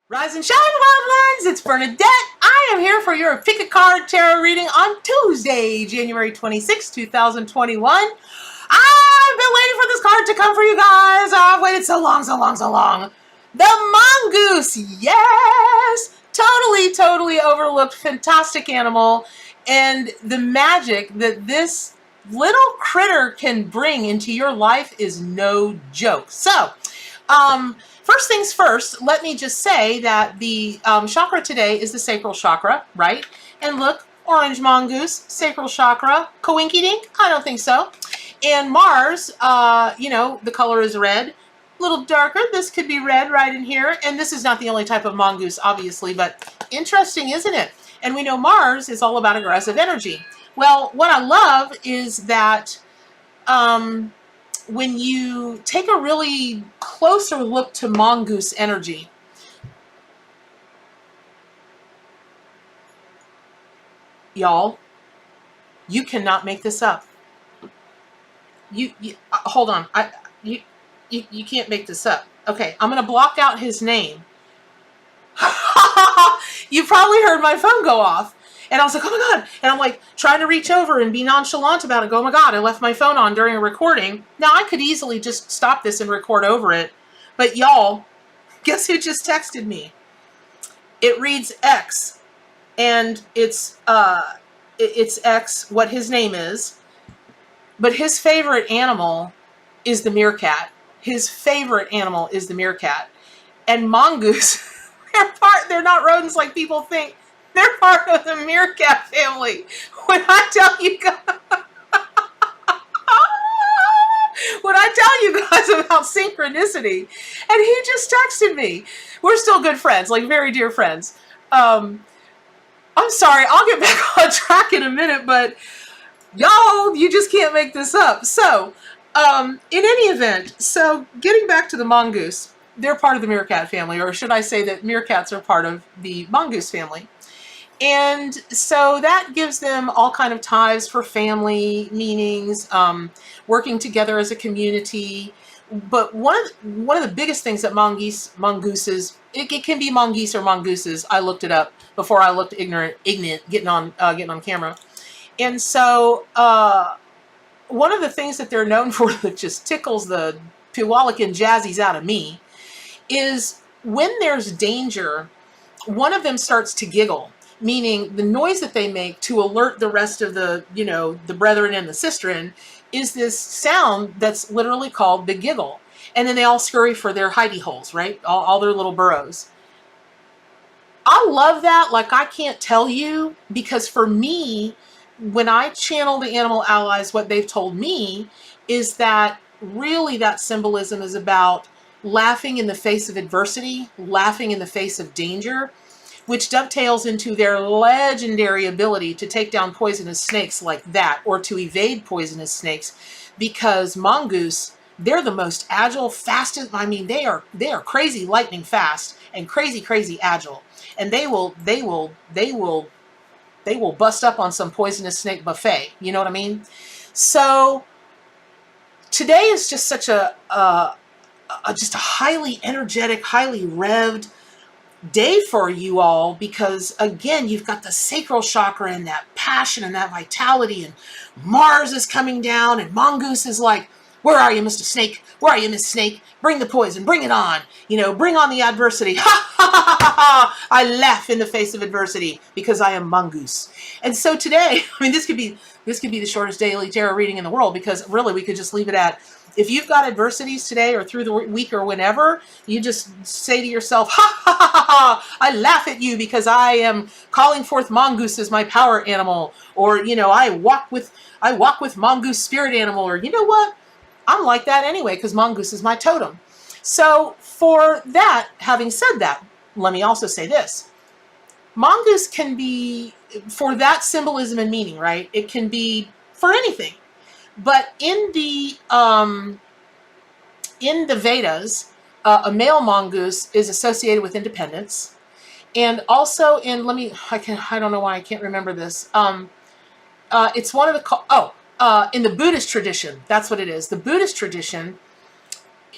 Rise and shine, wild ones! It's Bernadette. I am here for your Pick a Card Tarot reading on Tuesday, January 26, 2021. I've been waiting for this card to come for you guys. I've waited so long. The mongoose, yes! Totally overlooked, fantastic animal. And the magic that this little critter can bring into your life is no joke. So, first things first, let me just say that the chakra today is the sacral chakra, right? And look, orange mongoose, sacral chakra, coinky-dink? I don't think so. And Mars, the color is red, a little darker. This could be red right in here. And this is not the only type of mongoose, obviously, but interesting, isn't it? And we know Mars is all about aggressive energy. Well, what I love is that when you take a really closer look to mongoose energy, y'all, you cannot make this up. You hold on. You can't make this up. Okay, I'm going to block out his name. You probably heard my phone go off. And I was like, oh my God. And I'm like trying to reach over and be nonchalant about it. Go, oh my God, I left my phone on during a recording. Now I could easily just stop this and record over it. But y'all, guess who just texted me? It reads X. And it's X, what his name is. But his favorite animal is the meerkat. His favorite animal is the meerkat. And mongoose, they're not rodents like people think. They're part of the meerkat family. When I tell you guys, about synchronicity, and he just texted me. We're still good friends, like very dear friends. I'm sorry, I'll get back on track in a minute, but y'all, you just can't make this up. So, in any event, so getting back to the mongoose, they're part of the meerkat family, or should I say that meerkats are part of the mongoose family. And so that gives them all kind of ties for family meanings, working together as a community. But one of the biggest things that mongooses, it can be mongoose or mongooses. I looked it up before I looked ignorant getting on camera. And so one of the things that they're known for that just tickles the Puyallup and jazzies out of me is when there's danger, one of them starts to giggle. Meaning the noise that they make to alert the rest of the brethren and the sistren is this sound that's literally called the giggle. And then they all scurry for their hidey holes, right? All their little burrows. I love that, like I can't tell you, because for me, when I channel the animal allies, what they've told me is that really that symbolism is about laughing in the face of adversity, laughing in the face of danger, which dovetails into their legendary ability to take down poisonous snakes like that, or to evade poisonous snakes, because mongoose, they're the most agile, fastest. I mean, they are crazy lightning fast and crazy agile, and they will bust up on some poisonous snake buffet. You know what I mean? So today is just such a highly energetic, highly revved day for you all, because again, you've got the sacral chakra and that passion and that vitality, and Mars is coming down, and mongoose is like, where are you, Mr. Snake? Where are you, Miss Snake? Bring the poison, bring it on, bring on the adversity. I laugh in the face of adversity because I am mongoose. And so today, I mean, this could be the shortest daily tarot reading in the world, because really we could just leave it at, if you've got adversities today or through the week or whenever, you just say to yourself, I laugh at you because I am calling forth mongoose as my power animal, or I walk with mongoose spirit animal, or you know what, I'm like that anyway because mongoose is my totem. So for that, having said that, let me also say this: mongoose can be, for that symbolism and meaning, right? It can be for anything. But in the Vedas, a male mongoose is associated with independence, and also in I don't know why I can't remember this. It's one of the in the Buddhist tradition, that's what it is. The Buddhist tradition,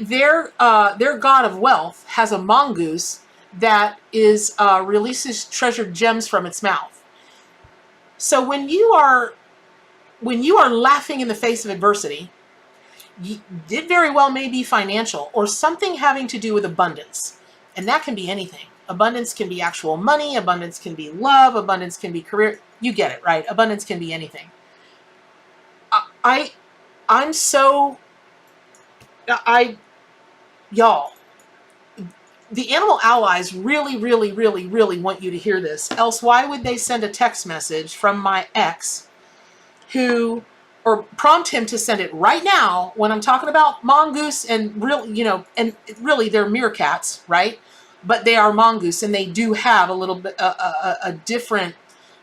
their god of wealth has a mongoose that is releases treasured gems from its mouth. So when you are laughing in the face of adversity, it very well may be financial or something having to do with abundance. And that can be anything. Abundance can be actual money, abundance can be love, abundance can be career. You get it, right? Abundance can be anything. Y'all, the animal allies really, really, really, really want you to hear this. Else, why would they send a text message from my ex or prompt him to send it right now when I'm talking about mongoose and really they're meerkats, right? But they are mongoose and they do have a little bit a different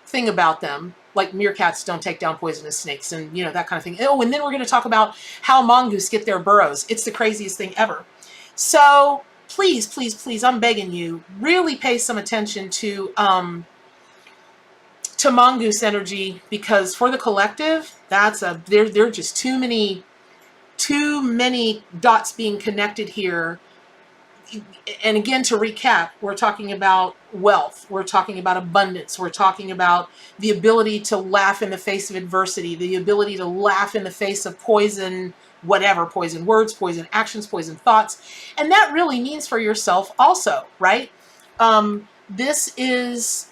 thing about them. Like meerkats don't take down poisonous snakes and that kind of thing. Oh, and then we're going to talk about how mongoose get their burrows. It's the craziest thing ever. So please, please, please, I'm begging you, really pay some attention to mongoose energy, because for the collective, there are just too many dots being connected here. And again, to recap, we're talking about wealth, we're talking about abundance, we're talking about the ability to laugh in the face of adversity, the ability to laugh in the face of poison, whatever, poison words, poison actions, poison thoughts. And that really means for yourself also, right? This is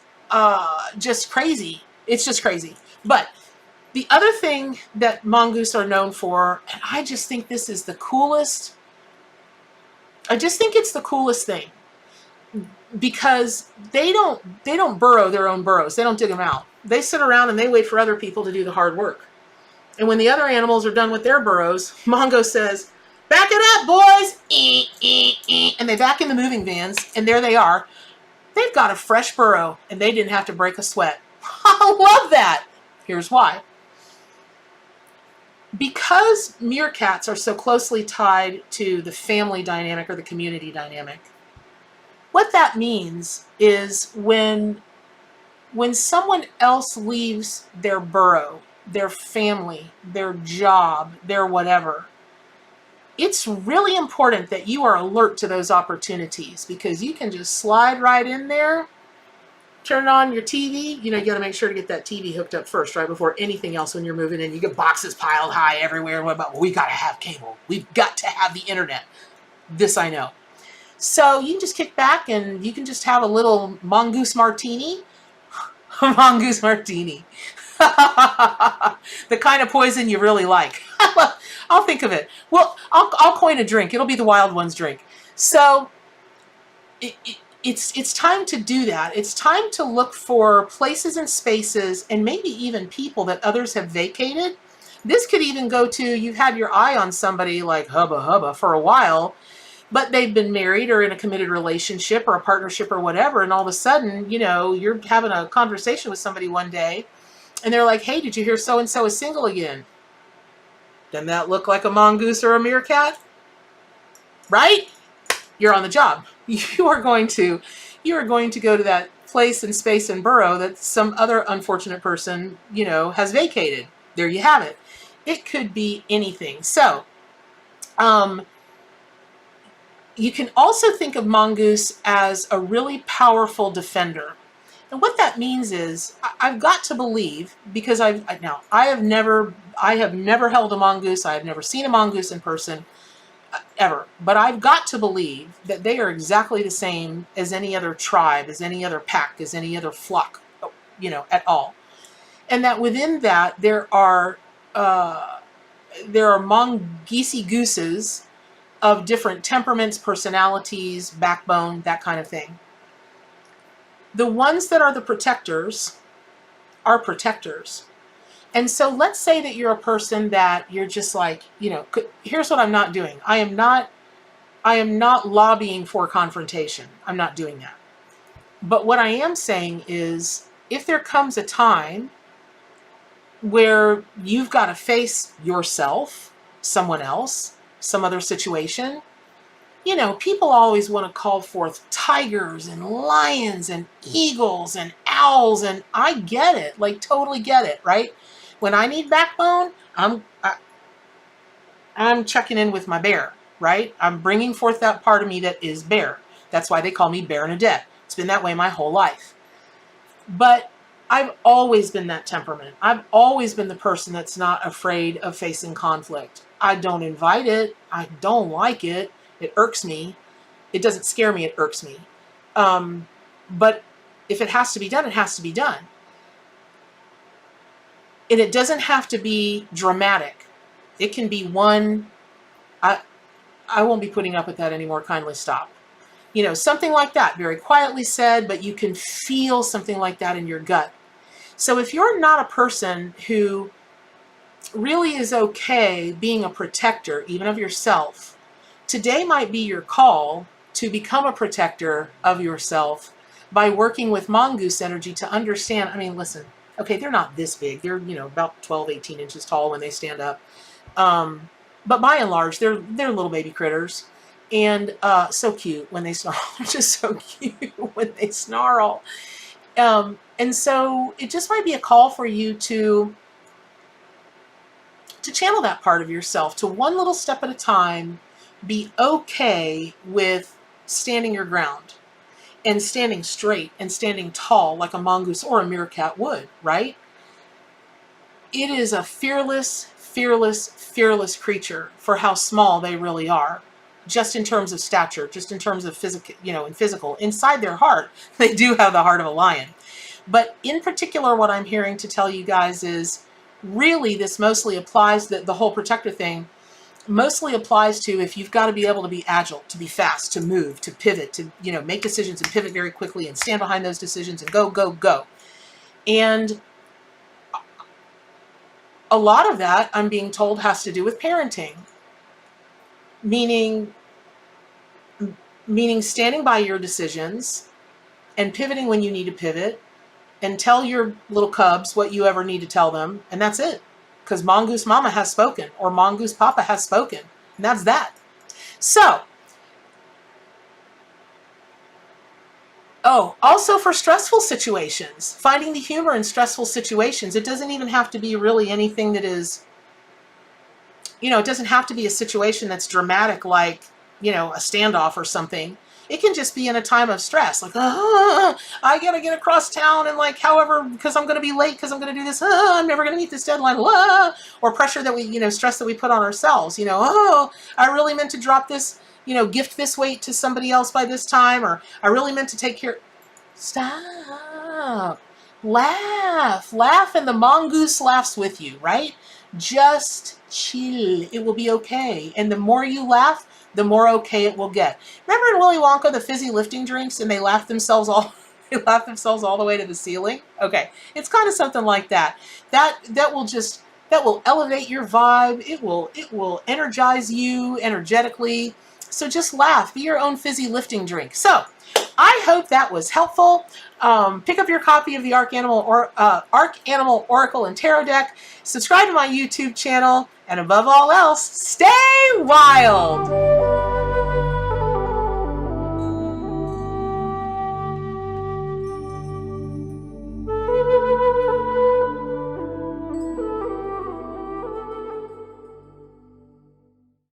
just crazy. It's just crazy. But the other thing that mongoose are known for, and I just think this is the coolest, I just think it's the coolest thing, because they don't burrow their own burrows. They don't dig them out. They sit around and they wait for other people to do the hard work. And when the other animals are done with their burrows, mongoose says, "Back it up, boys!" And they back in the moving vans, and there they are. They've got a fresh burrow, and they didn't have to break a sweat. I love that. Here's why. Because meerkats are so closely tied to the family dynamic or the community dynamic, what that means is when someone else leaves their burrow, their family, their job, their whatever, it's really important that you are alert to those opportunities, because you can just slide right in there, turn on your TV. You got to make sure to get that TV hooked up first, right? Before anything else when you're moving in. You get boxes piled high everywhere. What about, well, we got to have cable. We've got to have the internet. This I know. So you can just kick back and you can just have a little mongoose martini. Mongoose martini. The kind of poison you really like. I'll think of it. Well, I'll coin a drink. It'll be the Wild Ones drink. So it's time to do that. It's time to look for places and spaces and maybe even people that others have vacated. This could even go to, you've had your eye on somebody like hubba for a while, but they've been married or in a committed relationship or a partnership or whatever, and all of a sudden, you're having a conversation with somebody one day, and they're like, "Hey, did you hear so-and-so is single again?" Doesn't that look like a mongoose or a meerkat? Right? You're on the job. You are going to go to that place and space and burrow that some other unfortunate person, has vacated. There you have it. It could be anything. So, you can also think of mongoose as a really powerful defender. And what that means is, I've got to believe, because I have never held a mongoose. I have never seen a mongoose in person, ever. But I've got to believe that they are exactly the same as any other tribe, as any other pack, as any other flock, at all. And that within that, there are mongoose gooses of different temperaments, personalities, backbone, that kind of thing. The ones that are the protectors are protectors. And so let's say that you're a person that you're just like, here's what I'm not doing. I am not lobbying for confrontation. I'm not doing that. But what I am saying is, if there comes a time where you've got to face yourself, someone else, some other situation, people always want to call forth tigers and lions and eagles and owls, and I get it, like totally get it, right? When I need backbone, I'm checking in with my bear, right? I'm bringing forth that part of me that is bear. That's why they call me Bernadette. It's been that way my whole life. But I've always been that temperament. I've always been the person that's not afraid of facing conflict. I don't invite it. I don't like it. It irks me. It doesn't scare me. It irks me. But if it has to be done, it has to be done. And it doesn't have to be dramatic. It can be one, I won't be putting up with that anymore. Kindly stop. You know, something like that, very quietly said, but you can feel something like that in your gut. So if you're not a person who really is okay being a protector, even of yourself, today might be your call to become a protector of yourself by working with mongoose energy to understand. I mean, listen, okay, they're not this big. They're, you know, about 12, 18 inches tall when they stand up. But by and large, they're little baby critters. And so cute when they snarl. They're just so cute when they snarl. And so it just might be a call for you to channel that part of yourself, to one little step at a time, be okay with standing your ground and standing straight and standing tall like a mongoose or a meerkat would, right? It is a fearless, fearless, fearless creature for how small they really are. Just in terms of stature, just in terms of physical, you know, and physical. Inside their heart, they do have the heart of a lion. But in particular, what I'm hearing to tell you guys is really this mostly applies, the whole protector thing mostly applies to if you've got to be able to be agile, to be fast, to move, to pivot, to, you know, make decisions and pivot very quickly and stand behind those decisions and go, go, go. And a lot of that, I'm being told, has to do with parenting. Meaning standing by your decisions and pivoting when you need to pivot and tell your little cubs what you ever need to tell them. And that's it. Because Mongoose Mama has spoken, or Mongoose Papa has spoken. And that's that. So, oh, also for stressful situations, finding the humor in stressful situations. It doesn't even have to be really anything that is, you know, it doesn't have to be a situation that's dramatic, like, you know, a standoff or something. It can just be in a time of stress, like, I gotta get across town, and like, however, because I'm gonna be late, because I'm gonna do this, I'm never gonna meet this deadline, or pressure that we, you know, stress that we put on ourselves, you know, oh, I really meant to drop this, you know, gift this weight to somebody else by this time, or I really meant to take care. Stop. Laugh, and the mongoose laughs with you, right? Just chill. It will be okay. And the more you laugh, the more okay it will get. Remember in Willy Wonka, the fizzy lifting drinks, and they laugh themselves all the way to the ceiling? Okay, it's kind of something like that. That will elevate your vibe. It will energize you energetically. So just laugh. Be your own fizzy lifting drink. So I hope that was helpful. Pick up your copy of the Arc Animal Oracle and Tarot deck. Subscribe to my YouTube channel. And above all else, stay wild.